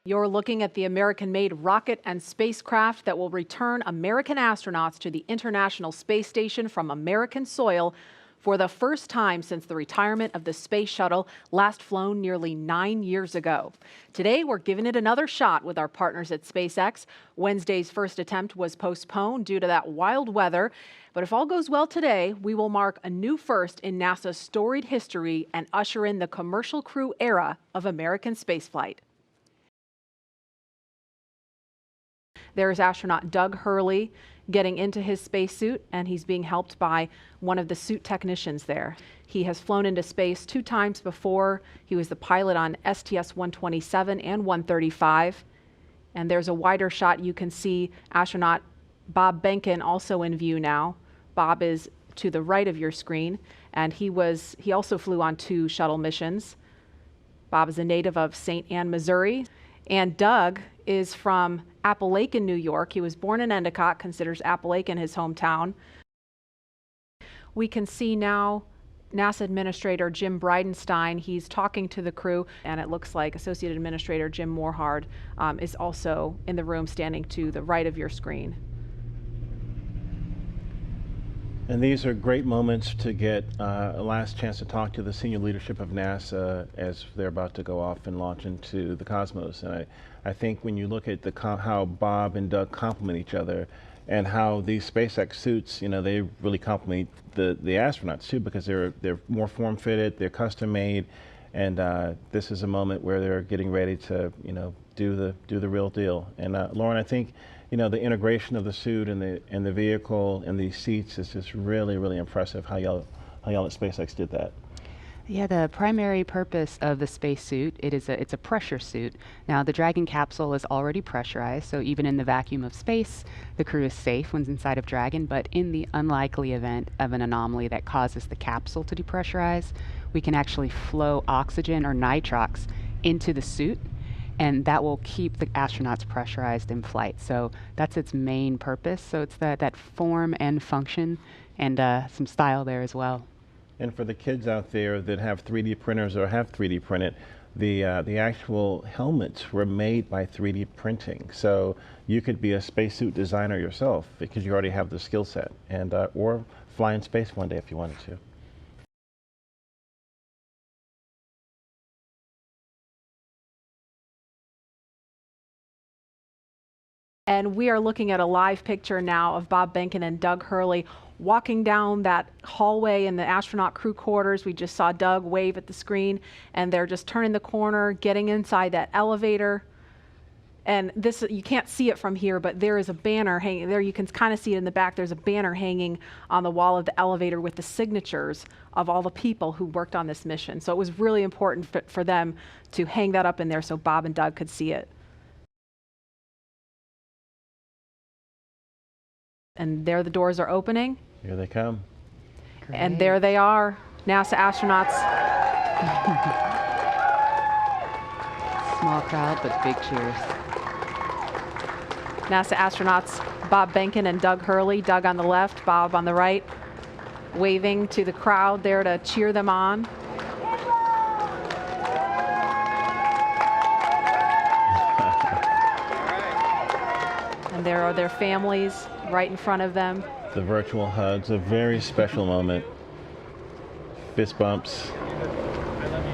You're looking at the American-made rocket and spacecraft that will return American astronauts to the International Space Station from American soil for the first time since the retirement of the space shuttle, last flown nearly 9 years ago. Today, we're giving it another shot with our partners at SpaceX. Wednesday's first attempt was postponed due to that wild weather. But if all goes well today, we will mark a new first in NASA's storied history and usher in the commercial crew era of American spaceflight. There's astronaut Doug Hurley getting into his spacesuit, and he's being helped by one of the suit technicians there. He has flown into space 2 times before. He was the pilot on STS-127 and 135. And there's a wider shot. You can see astronaut Bob Behnken also in view now. Bob is to the right of your screen, and he also flew on 2 shuttle missions. Bob is a native of St. Anne, Missouri. And Doug is from Appalachian, New York. He was born in Endicott, considers Appalachian his hometown. We can see now NASA Administrator Jim Bridenstine. He's talking to the crew, and it looks like Associate Administrator Jim Morhard is also in the room, standing to the right of your screen. And these are great moments to get a last chance to talk to the senior leadership of NASA as they're about to go off and launch into the cosmos. And I think when you look at how Bob and Doug complement each other, and how these SpaceX suits, you know, they really complement the astronauts too, because they're more form-fitted, they're custom-made, and this is a moment where they're getting ready to, you know, do the real deal. And Lauren, I think, you know, the integration of the suit and the vehicle and these seats is just really, really impressive how y'all at SpaceX did that. Yeah, the primary purpose of the spacesuit, it's a pressure suit. Now, the Dragon capsule is already pressurized, so even in the vacuum of space, the crew is safe when inside of Dragon. But in the unlikely event of an anomaly that causes the capsule to depressurize, we can actually flow oxygen or nitrox into the suit, and that will keep the astronauts pressurized in flight. So that's its main purpose. So it's that form and function, and some style there as well. And for the kids out there that have 3D printers or have 3D printed, the actual helmets were made by 3D printing. So you could be a spacesuit designer yourself because you already have the skill set, and or fly in space one day if you wanted to. And we are looking at a live picture now of Bob Behnken and Doug Hurley walking down that hallway in the astronaut crew quarters. We just saw Doug wave at the screen, and they're just turning the corner, getting inside that elevator. And this, you can't see it from here, but there is a banner hanging there. You can kind of see it in the back. There's a banner hanging on the wall of the elevator with the signatures of all the people who worked on this mission. So it was really important for them to hang that up in there so Bob and Doug could see it. And there the doors are opening. Here they come. Great. And there they are, NASA astronauts. Small crowd, but big cheers. NASA astronauts Bob Behnken and Doug Hurley, Doug on the left, Bob on the right, waving to the crowd there to cheer them on. And there are their families right in front of them. The virtual hugs, a very special moment. Fist bumps. I love you.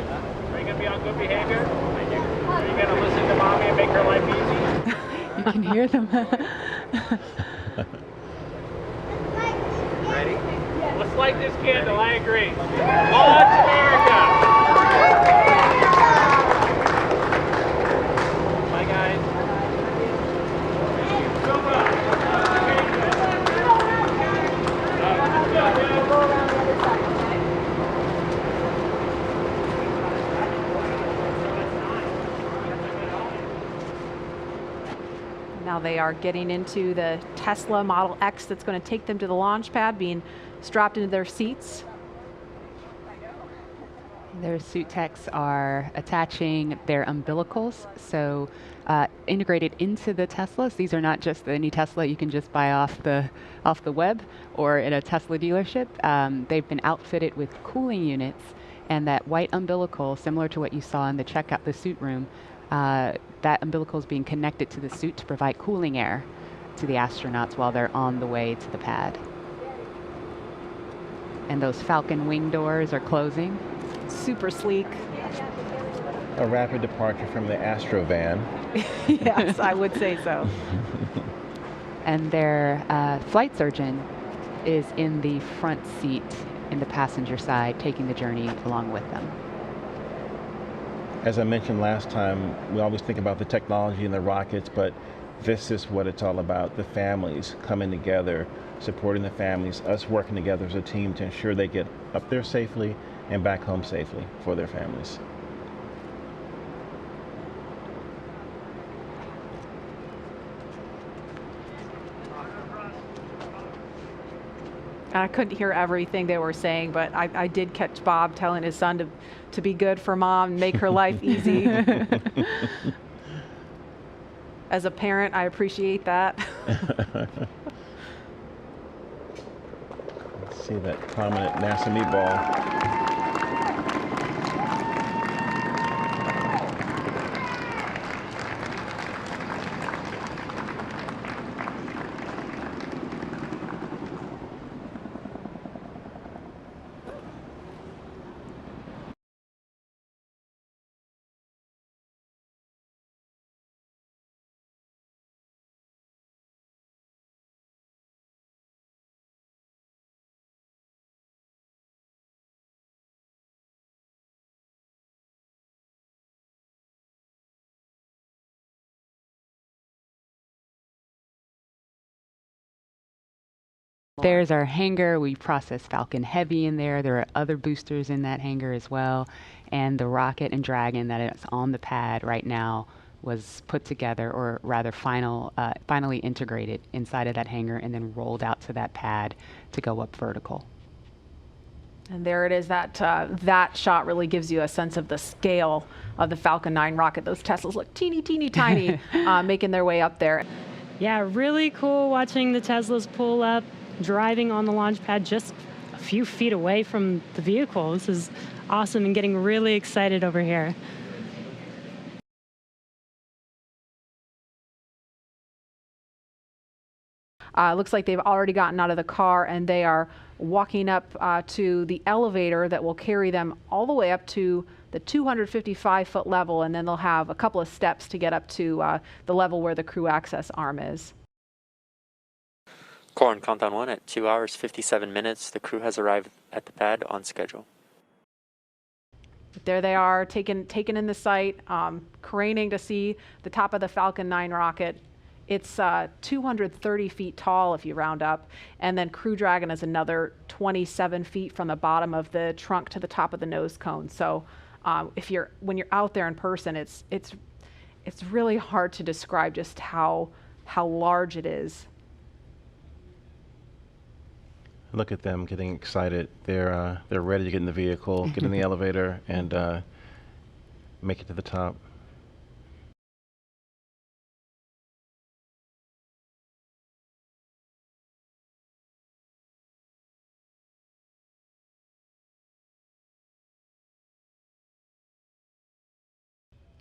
Are you going to be on good behavior? Are you going to listen to mommy and make her life easy? You can hear them. Ready? Let's light this candle, I agree. Launch America! Bye, guys. Now Now they are getting into the Tesla Model X that's going to take them to the launch pad, being strapped into their seats. Their suit techs are attaching their umbilicals, so integrated into the Teslas. These are not just any Tesla you can just buy off the web or at a Tesla dealership. They've been outfitted with cooling units, and that white umbilical, similar to what you saw in the suit room, that umbilical is being connected to the suit to provide cooling air to the astronauts while they're on the way to the pad. And those Falcon wing doors are closing. Super sleek. A rapid departure from the Astro van. Yes, I would say so. And their flight surgeon is in the front seat in the passenger side, taking the journey along with them. As I mentioned last time, we always think about the technology and the rockets, but this is what it's all about, the families coming together, supporting the families, us working together as a team to ensure they get up there safely and back home safely for their families. I couldn't hear everything they were saying, but I did catch Bob telling his son to be good for mom and make her life easy. As a parent, I appreciate that. Let's see that prominent NASA meatball. There's our hangar. We process Falcon Heavy in there. There are other boosters in that hangar as well. And the rocket and Dragon that is on the pad right now was put together, or rather finally integrated inside of that hangar and then rolled out to that pad to go up vertical. And there it is. That shot really gives you a sense of the scale of the Falcon 9 rocket. Those Teslas look teeny, teeny, tiny, making their way up there. Yeah, really cool watching the Teslas pull up, driving on the launch pad just a few feet away from the vehicle. This is awesome and getting really excited over here. Looks like they've already gotten out of the car and they are walking up to the elevator that will carry them all the way up to the 255-foot level, and then they'll have a couple of steps to get up to the level where the crew access arm is. Core on countdown 1 at 2 hours 57 minutes. The crew has arrived at the pad on schedule. There they are, taken in the sight, craning to see the top of the Falcon 9 rocket. It's 230 feet tall if you round up, and then Crew Dragon is another 27 feet from the bottom of the trunk to the top of the nose cone. So when you're out there in person, it's really hard to describe just how large it is. Look at them getting excited. They're ready to get in the vehicle, get in the elevator, and make it to the top.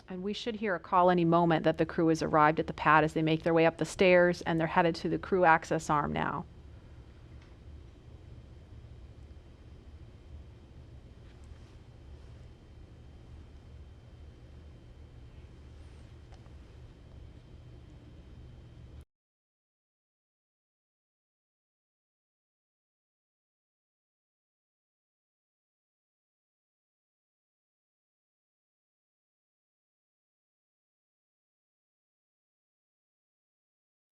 And we should hear a call any moment that the crew has arrived at the pad as they make their way up the stairs, and they're headed to the crew access arm now.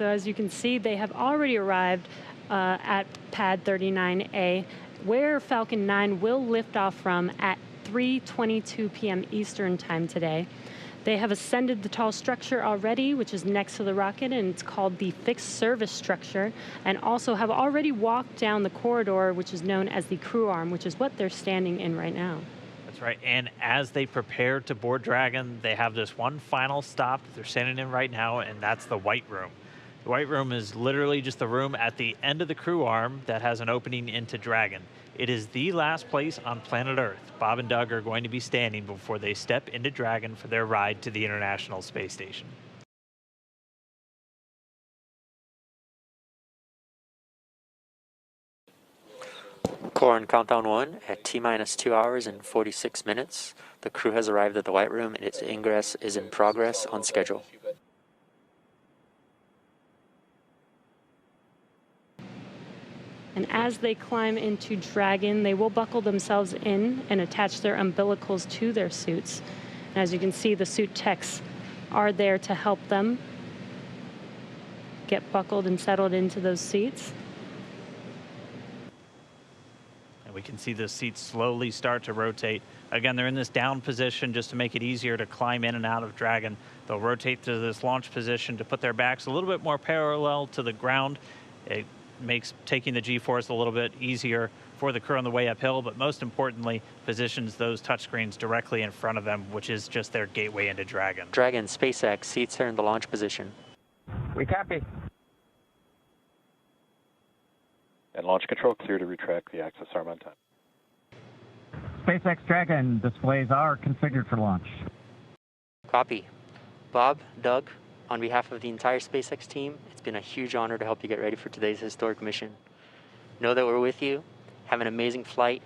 So as you can see, they have already arrived at pad 39A, where Falcon 9 will lift off from at 3:22 p.m. Eastern time today. They have ascended the tall structure already, which is next to the rocket, and it's called the fixed service structure, and also have already walked down the corridor, which is known as the crew arm, which is what they're standing in right now. That's right. And as they prepare to board Dragon, they have this one final stop that they're standing in right now, and that's the White Room. The White Room is literally just the room at the end of the crew arm that has an opening into Dragon. It is the last place on planet Earth Bob and Doug are going to be standing before they step into Dragon for their ride to the International Space Station. Core on countdown 1 at T-minus 2 hours and 46 minutes. The crew has arrived at the White Room and its ingress is in progress on schedule. And as they climb into Dragon, they will buckle themselves in and attach their umbilicals to their suits. And as you can see, the suit techs are there to help them get buckled and settled into those seats. And we can see the seats slowly start to rotate. Again, they're in this down position just to make it easier to climb in and out of Dragon. They'll rotate to this launch position to put their backs a little bit more parallel to the ground. It makes taking the G-force a little bit easier for the crew on the way uphill, but most importantly, positions those touchscreens directly in front of them, which is just their gateway into Dragon. Dragon, SpaceX, seats are in the launch position. We copy. And launch control clear to retract the access arm on time. SpaceX Dragon displays are configured for launch. Copy. Bob, Doug, on behalf of the entire SpaceX team, it's been a huge honor to help you get ready for today's historic mission. Know that we're with you, have an amazing flight,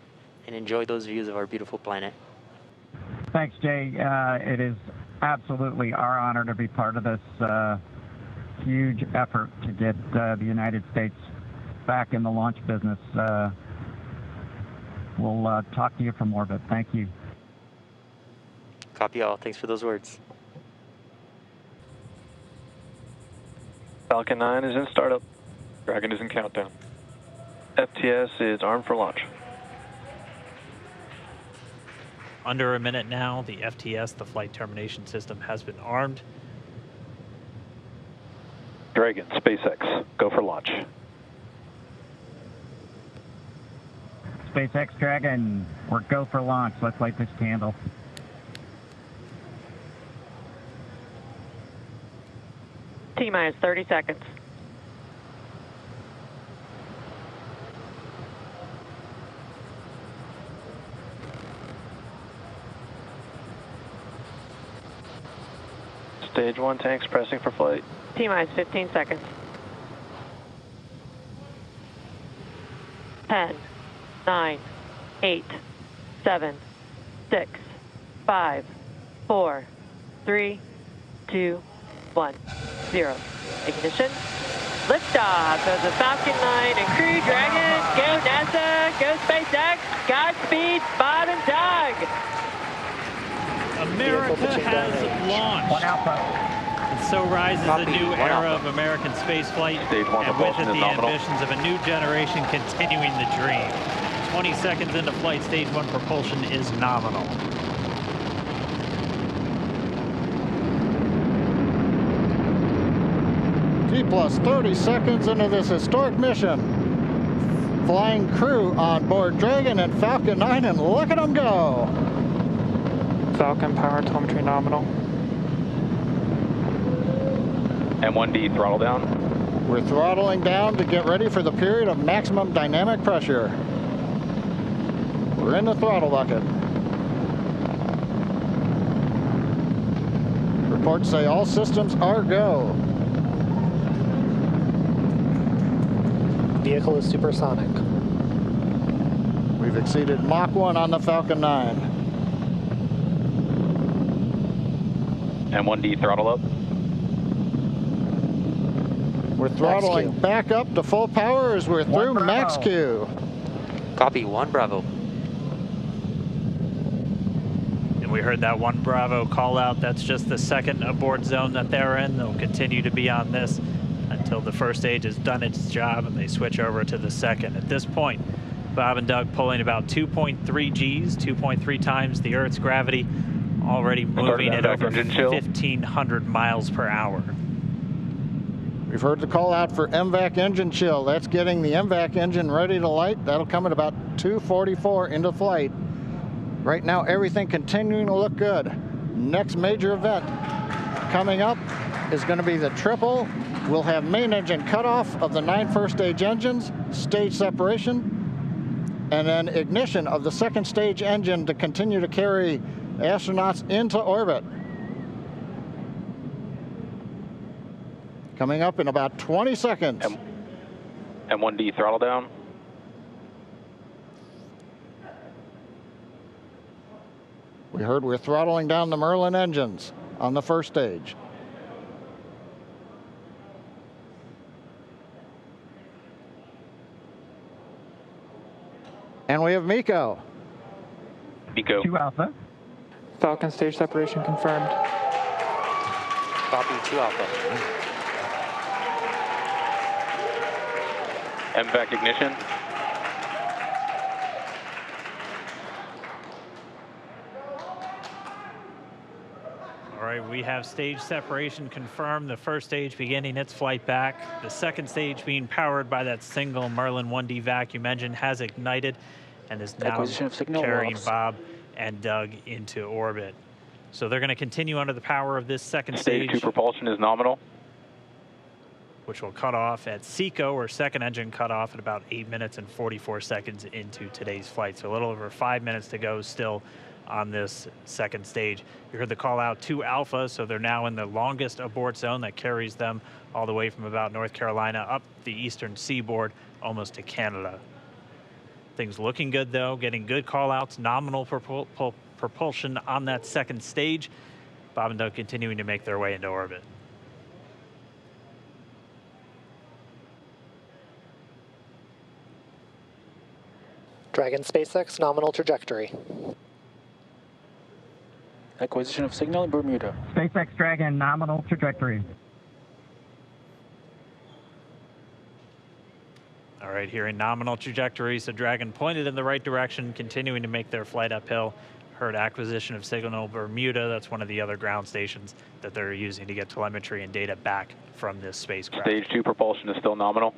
and enjoy those views of our beautiful planet. Thanks, Jay. It is absolutely our honor to be part of this huge effort to get the United States back in the launch business. We'll talk to you from orbit. Thank you. Copy all. Thanks for those words. Falcon 9 is in startup. Dragon is in countdown. FTS is armed for launch. Under a minute now, the FTS, the flight termination system, has been armed. Dragon, SpaceX, go for launch. SpaceX Dragon, we're go for launch. Let's light this candle. T-minus 30 seconds. Stage 1 tanks pressing for flight. T-minus 15 seconds. 10, 9, 8, 7, 6, 5, 4, 3, 2, 1, 0. Ignition. Liftoff of the Falcon 9 and Crew Dragon. Go NASA, go SpaceX. Godspeed, Bob and Doug. America has launched. And so rises a new era of American spaceflight, and with it the ambitions of a new generation continuing the dream. 20 seconds into flight, stage 1 propulsion is nominal. T plus 30 seconds into this historic mission. Flying crew on board Dragon and Falcon 9, and look at them go. Falcon power telemetry nominal. M1D throttle down. We're throttling down to get ready for the period of maximum dynamic pressure. We're in the throttle bucket. Reports say all systems are go. Vehicle is supersonic. We've exceeded Mach 1 on the Falcon 9. M1D throttle up. We're throttling back up to full power as we're through max Q. Copy, 1 Bravo. And we heard that 1 Bravo call out. That's just the second abort zone that they're in. They'll continue to be on this until the first stage has done its job and they switch over to the second. At this point, Bob and Doug pulling about 2.3 Gs, 2.3 times the Earth's gravity already moving at over engine chill. 1,500 miles per hour. We've heard the call out for MVAC engine chill. That's getting the MVAC engine ready to light. That'll come at about 2:44 into flight. Right now, everything continuing to look good. Next major event coming up is going to be the triple. We'll have main engine cutoff of the 9 first stage engines, stage separation, and then ignition of the second stage engine to continue to carry astronauts into orbit. Coming up in about 20 seconds. M1D throttle down. We heard we're throttling down the Merlin engines on the first stage. And we have Miko. Miko. 2 Alpha. Falcon stage separation confirmed. Copy, 2 Alpha. MVAC ignition. All right, we have stage separation confirmed. The first stage beginning its flight back. The second stage, being powered by that single Merlin 1D vacuum engine, has ignited and is now carrying Bob and Doug into orbit. So they're going to continue under the power of this second stage. Stage 2 propulsion is nominal. Which will cut off at SECO, or second engine cutoff, at about 8 minutes and 44 seconds into today's flight. So a little over 5 minutes to go still on this second stage. You heard the call out 2 Alpha, so they're now in the longest abort zone that carries them all the way from about North Carolina up the eastern seaboard, almost to Canada. Things looking good though, getting good call outs, nominal propulsion on that second stage. Bob and Doug continuing to make their way into orbit. Dragon SpaceX nominal trajectory. Acquisition of signal in Bermuda. SpaceX Dragon nominal trajectory. All right, here in nominal trajectory, so Dragon pointed in the right direction, continuing to make their flight uphill. Heard acquisition of signal Bermuda. That's one of the other ground stations that they're using to get telemetry and data back from this spacecraft. Stage 2 propulsion is still nominal.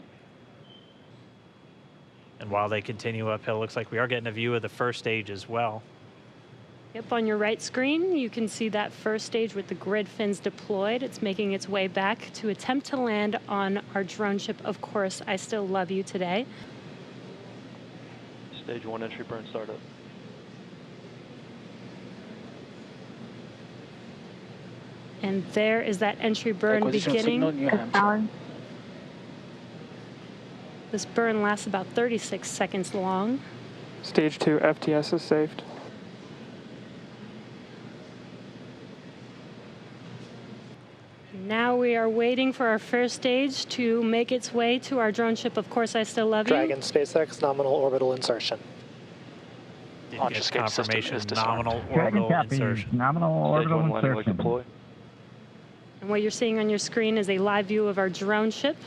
And while they continue uphill, looks like we are getting a view of the first stage as well. Yep, on your right screen, you can see that first stage with the grid fins deployed. It's making its way back to attempt to land on our drone ship, Of Course I Still Love You, today. Stage 1 entry burn startup. And there is that entry burn beginning. This burn lasts about 36 seconds long. Stage 2 FTS is saved. Now we are waiting for our first stage to make its way to our drone ship, Of Course I Still Love You. Dragon SpaceX nominal orbital insertion. Launch escape confirmation is nominal Dragon orbital copy. insertion. Nominal orbital insertion. Deploy. And what you're seeing on your screen is a live view of our drone ship,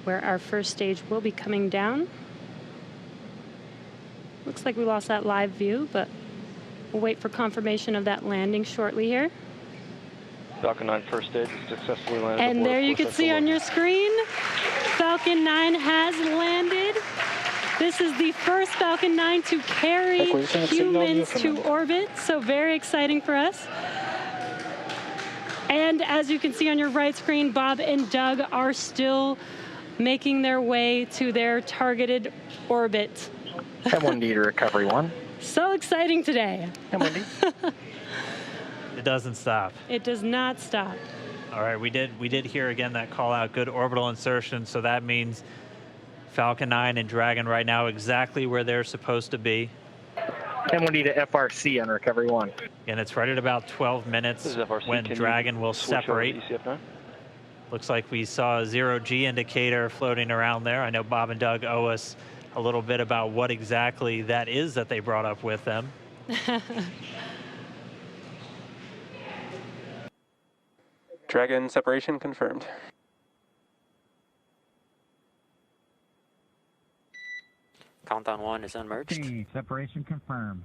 where our first stage will be coming down. Looks like we lost that live view, but we'll wait for confirmation of that landing shortly here. Falcon 9 first stage successfully landed. And there you can see on your screen, Falcon 9 has landed. This is the first Falcon 9 to carry humans to orbit, so very exciting for us. And as you can see on your right screen, Bob and Doug are still making their way to their targeted orbit. M1D to recovery 1. So exciting today. M1D. It doesn't stop. It does not stop. All right, we did hear again that call out, good orbital insertion, so that means Falcon 9 and Dragon right now exactly where they're supposed to be. M1D to FRC on recovery 1. And it's right at about 12 minutes when Dragon will separate. Looks like we saw a 0G indicator floating around there. I know Bob and Doug owe us a little bit about what exactly that is that they brought up with them. Dragon separation confirmed. Countdown 1 is unmerged. Separation confirmed.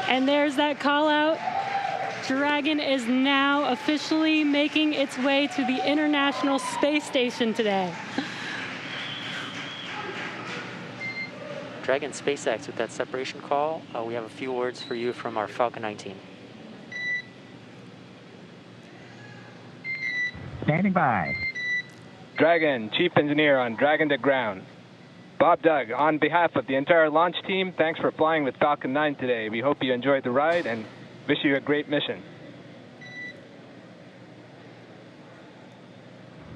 And there's that call out. Dragon is now officially making its way to the International Space Station today. Dragon SpaceX, with that separation call, we have a few words for you from our Falcon 9 team. Standing by. Dragon, Chief Engineer on Dragon to Ground. Bob Doug, on behalf of the entire launch team, thanks for flying with Falcon 9 today. We hope you enjoyed the ride and wish you a great mission.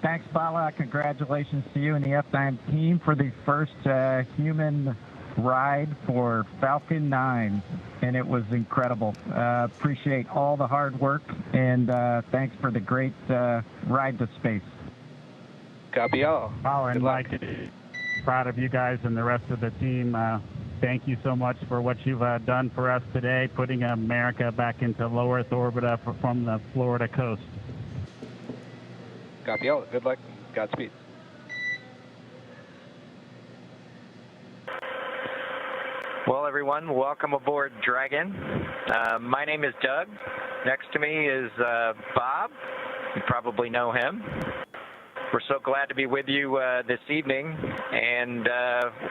Thanks, Bala. Congratulations to you and the F9 team for the first human ride for Falcon 9, and it was incredible. Appreciate all the hard work, and thanks for the great ride to space. Copy all. Oh, and Mike, proud of you guys and the rest of the team. Thank you so much for what you've done for us today, putting America back into low Earth orbit from the Florida coast. Copy all. Good luck. Godspeed. Well, everyone, welcome aboard Dragon. My name is Doug. Next to me is Bob. You probably know him. We're so glad to be with you this evening and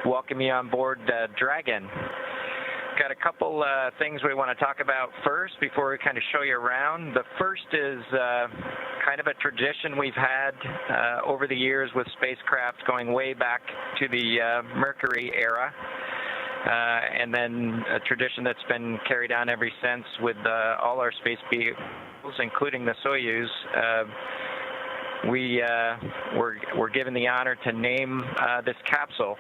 welcome you on board Dragon. Got a couple things we want to talk about first before we kind of show you around. The first is kind of a tradition we've had over the years with spacecraft going way back to the Mercury era. And then a tradition that's been carried on ever since with all our space vehicles, including the Soyuz. We're given the honor to name this capsule.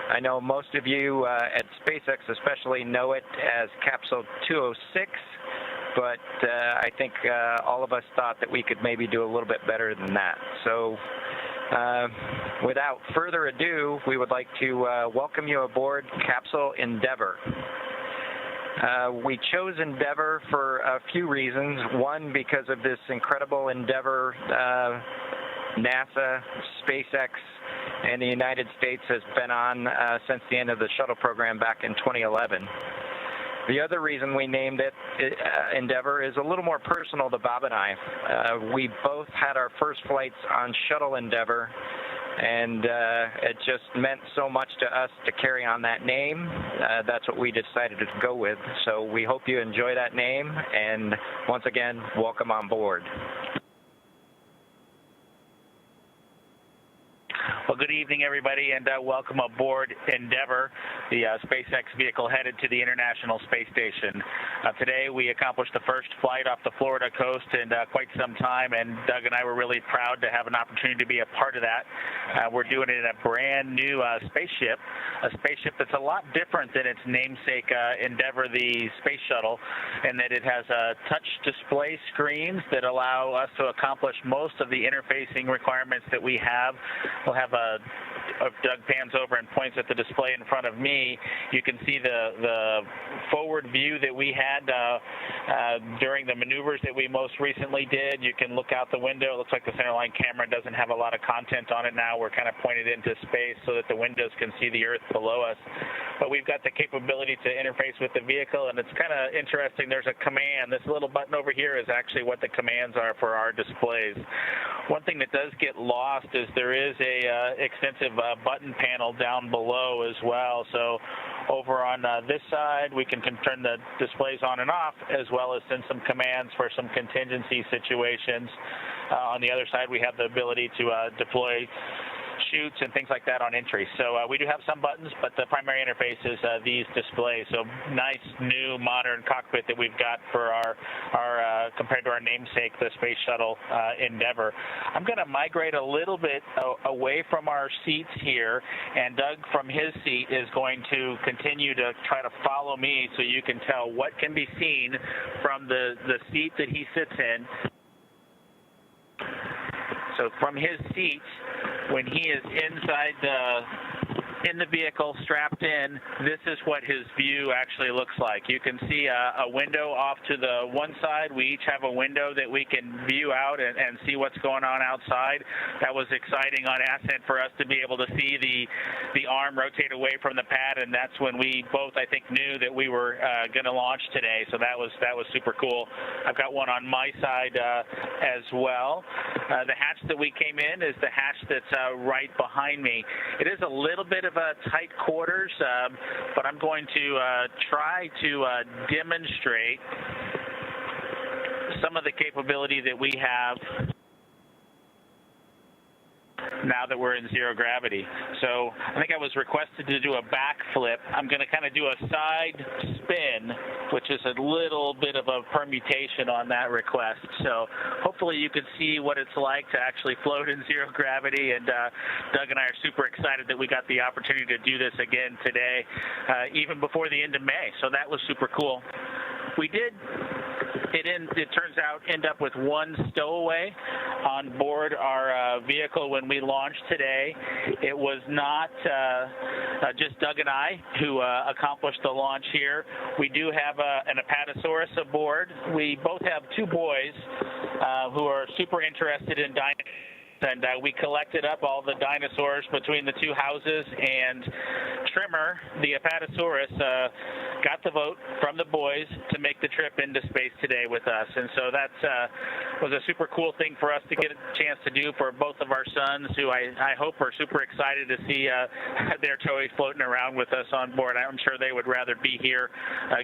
I know most of you at SpaceX especially know it as Capsule 206, but I think all of us thought that we could maybe do a little bit better than that. So without further ado, we would like to welcome you aboard Capsule Endeavour. We chose Endeavour for a few reasons. One, because of this incredible endeavor NASA, SpaceX, and the United States has been on since the end of the shuttle program back in 2011. The other reason we named it Endeavour is a little more personal to Bob and I. We both had our first flights on Shuttle Endeavour, and it just meant so much to us to carry on that name. That's what we decided to go with. So we hope you enjoy that name, and once again, welcome on board. Well, good evening, everybody, and welcome aboard Endeavour, the SpaceX vehicle headed to the International Space Station. Today, we accomplished the first flight off the Florida coast in quite some time, and Doug and I were really proud to have an opportunity to be a part of that. We're doing it in a brand new spaceship, a spaceship that's a lot different than its namesake Endeavour, the space shuttle, in that it has touch display screens that allow us to accomplish most of the interfacing requirements that we have. We'll have Doug pans over and points at the display in front of me. You can see the forward view that we had during the maneuvers that we most recently did. You can look out the window. It looks like the centerline camera doesn't have a lot of content on it now. We're kind of pointed into space so that the windows can see the Earth below us. But we've got the capability to interface with the vehicle, and it's kind of interesting. There's a command. This little button over here is actually what the commands are for our displays. One thing that does get lost is there is a extensive button panel down below as well. So over on this side, we can turn the displays on and off, as well as send some commands for some contingency situations. On the other side, we have the ability to deploy chutes and things like that on entry. So we do have some buttons, but the primary interface is these displays. So nice, new, modern cockpit that we've got for our compared to our namesake, the Space Shuttle Endeavour. I'm going to migrate a little bit away from our seats here, and Doug from his seat is going to continue to try to follow me so you can tell what can be seen from the seat that he sits in. So from his seat, when he is inside in the vehicle, strapped in, this is what his view actually looks like. You can see a window off to the one side. We each have a window that we can view out and see what's going on outside. That was exciting on ascent for us to be able to see the arm rotate away from the pad, and that's when we both, I think, knew that we were going to launch today. So that was super cool. I've got one on my side as well. The hatch that we came in is the hatch that's right behind me. It is a little bit of a tight quarters, but I'm going to try to demonstrate some of the capability that we have now that we're in zero gravity. So I think I was requested to do a backflip. I'm going to kind of do a side spin, which is a little bit of a permutation on that request. So hopefully you can see what it's like to actually float in zero gravity. And Doug and I are super excited that we got the opportunity to do this again today, even before the end of May. So that was super cool. We did, it turns out, end up with one stowaway on board our vehicle when we launched today. It was not just Doug and I who accomplished the launch here. We do have an Apatosaurus aboard. We both have two boys who are super interested in dinosaurs. And we collected up all the dinosaurs between the two houses, and Trimmer, the Apatosaurus, got the vote from the boys to make the trip into space today with us. And so that was a super cool thing for us to get a chance to do for both of our sons, who I hope are super excited to see their toys floating around with us on board. I'm sure they would rather be here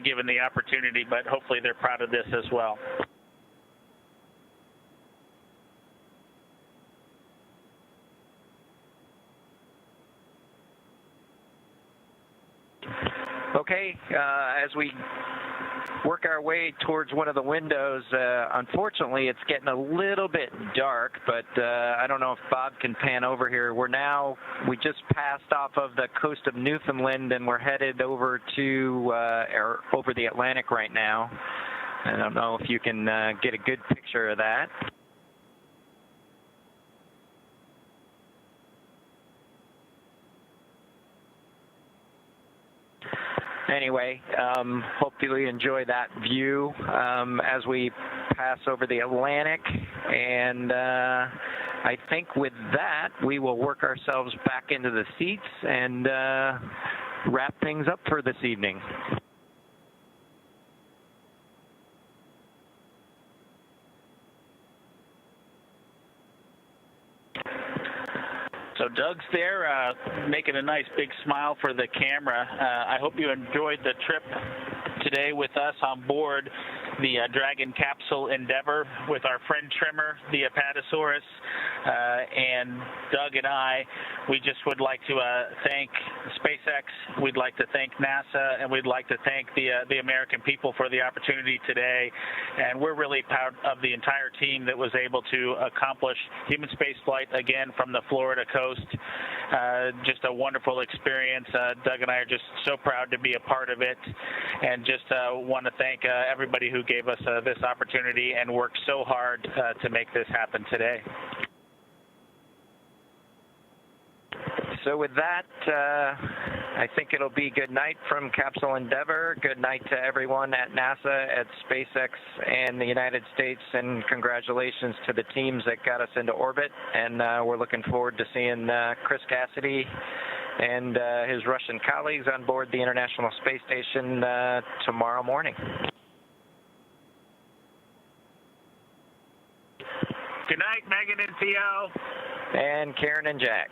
given the opportunity, but hopefully they're proud of this as well. Okay, as we work our way towards one of the windows, unfortunately it's getting a little bit dark, but I don't know if Bob can pan over here. We just passed off of the coast of Newfoundland and we're headed over to over the Atlantic right now. I don't know if you can get a good picture of that. Anyway, hopefully you enjoy that view as we pass over the Atlantic. And I think with that, we will work ourselves back into the seats and wrap things up for this evening. So Doug's there, making a nice big smile for the camera. I hope you enjoyed the trip today with us on board the Dragon capsule Endeavour with our friend Trimmer, the Apatosaurus, and Doug and I. We just would like to thank SpaceX, we'd like to thank NASA, and we'd like to thank the American people for the opportunity today. And we're really proud of the entire team that was able to accomplish human spaceflight again from the Florida coast. Just a wonderful experience. Doug and I are just so proud to be a part of it, and just want to thank everybody who gave us this opportunity and worked so hard to make this happen today. So with that, I think it'll be good night from Capsule Endeavour. Good night to everyone at NASA, at SpaceX, and the United States, and congratulations to the teams that got us into orbit. And we're looking forward to seeing Chris Cassidy and his Russian colleagues on board the International Space Station tomorrow morning. Good night, Megan and Theo. And Karen and Jack.